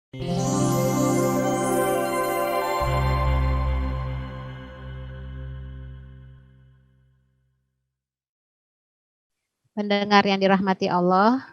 Pendengar yang dirahmati Allah,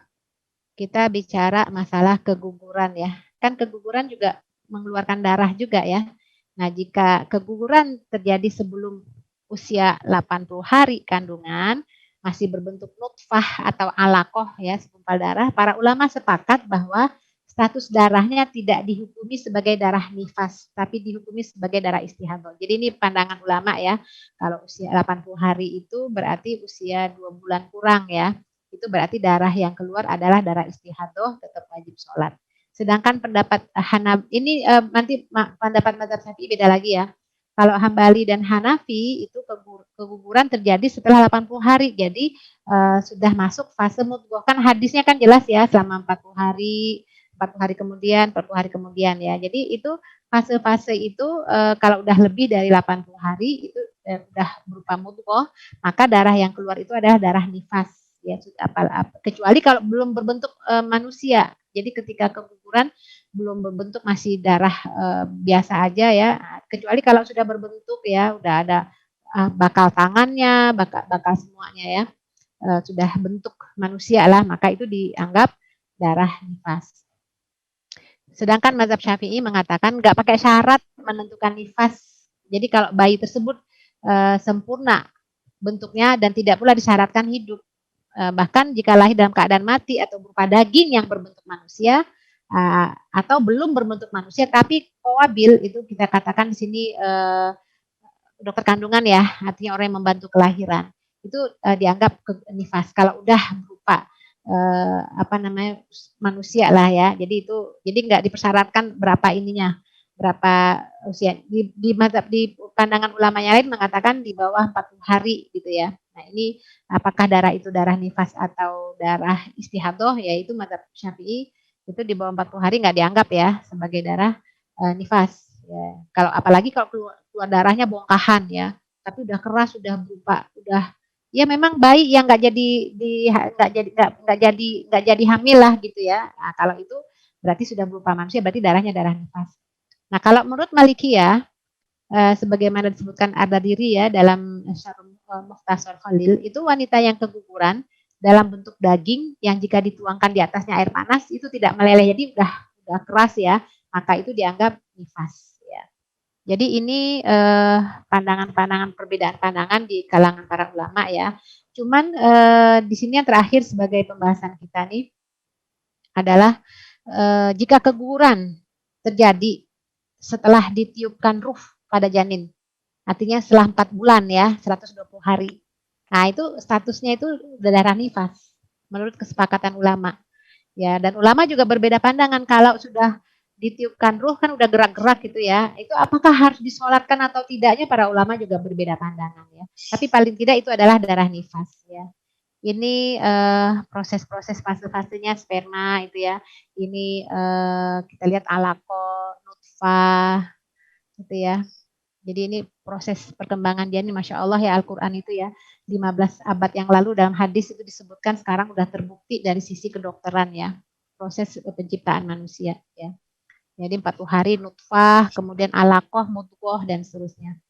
kita bicara masalah keguguran ya. Kan keguguran juga mengeluarkan darah juga ya. Nah, jika keguguran terjadi sebelum usia 80 hari kandungan, masih berbentuk nutfah atau alaqoh ya, segumpal darah, para ulama sepakat bahwa status darahnya tidak dihukumi sebagai darah nifas, tapi dihukumi sebagai darah istihadhah. Jadi ini pandangan ulama ya. Kalau usia 80 hari itu berarti usia 2 bulan kurang ya. Itu berarti darah yang keluar adalah darah istihadhah, tetap wajib sholat. Sedangkan pendapat Hanab ini nanti pendapat mazhab Syafi'i beda lagi ya. Kalau Hambali dan Hanafi itu keguguran terjadi setelah 80 hari. Jadi sudah masuk fase mudghah. Kan hadisnya kan jelas ya, selama 40 hari, 40 hari kemudian, 40 hari kemudian ya. Jadi itu fase-fase itu kalau udah lebih dari 80 hari itu udah berupa mudghah, maka darah yang keluar itu adalah darah nifas ya, kecuali kalau belum berbentuk manusia. Jadi ketika keguguran belum berbentuk masih darah biasa aja ya. Kecuali kalau sudah berbentuk ya, udah ada bakal tangannya, bakal semuanya ya, sudah bentuk manusia lah, maka itu dianggap darah nifas. Sedangkan mazhab Syafi'i mengatakan nggak pakai syarat menentukan nifas. Jadi kalau bayi tersebut sempurna bentuknya dan tidak pula disyaratkan hidup. Bahkan jika lahir dalam keadaan mati atau berupa daging yang berbentuk manusia atau belum berbentuk manusia tapi kowabil, itu kita katakan di sini dokter kandungan ya, artinya orang yang membantu kelahiran, itu dianggap nifas kalau udah berupa manusia lah ya. Jadi nggak dipersyaratkan berapa ininya, berapa usia. Di pandangan ulama yang lain mengatakan di bawah 40 hari gitu ya. Nah, ini apakah darah itu darah nifas atau darah istihadhah, yaitu mazhab Syafi'i itu di bawah 40 hari nggak dianggap ya sebagai darah nifas. Ya. Kalau apalagi kalau keluar darahnya bongkahan ya, tapi udah keras, sudah berupa, udah ya memang bayi yang nggak jadi hamil lah gitu ya. Nah, kalau itu berarti sudah berupa manusia, berarti darahnya darah nifas. Nah, kalau menurut Malikiyah sebagaimana disebutkan Ardadiri ya dalam Syarh Mukhtasar Khalil, itu wanita yang keguguran dalam bentuk daging yang jika dituangkan di atasnya air panas itu tidak meleleh, jadi udah keras ya, maka itu dianggap nifas ya. Jadi ini pandangan-pandangan, perbedaan pandangan di kalangan para ulama ya. Cuman di sini yang terakhir sebagai pembahasan kita nih adalah jika keguguran terjadi setelah ditiupkan ruh pada janin, artinya setelah 4 bulan ya, 120 hari. Nah, itu statusnya itu darah nifas menurut kesepakatan ulama. Ya, dan ulama juga berbeda pandangan kalau sudah ditiupkan ruh kan udah gerak-gerak gitu ya. Itu apakah harus disolatkan atau tidaknya, para ulama juga berbeda pandangan ya. Tapi paling tidak itu adalah darah nifas ya. Ini proses-proses fase-fasenya sperma itu ya. Ini kita lihat alaqah, nutfah gitu ya. Jadi ini proses perkembangan dia ini, Masya Allah ya, Al-Quran itu ya 15 abad yang lalu dalam hadis itu disebutkan, sekarang udah terbukti dari sisi kedokteran ya, proses penciptaan manusia ya. Jadi 40 hari nutfah, kemudian alaqah, mudghah dan seterusnya.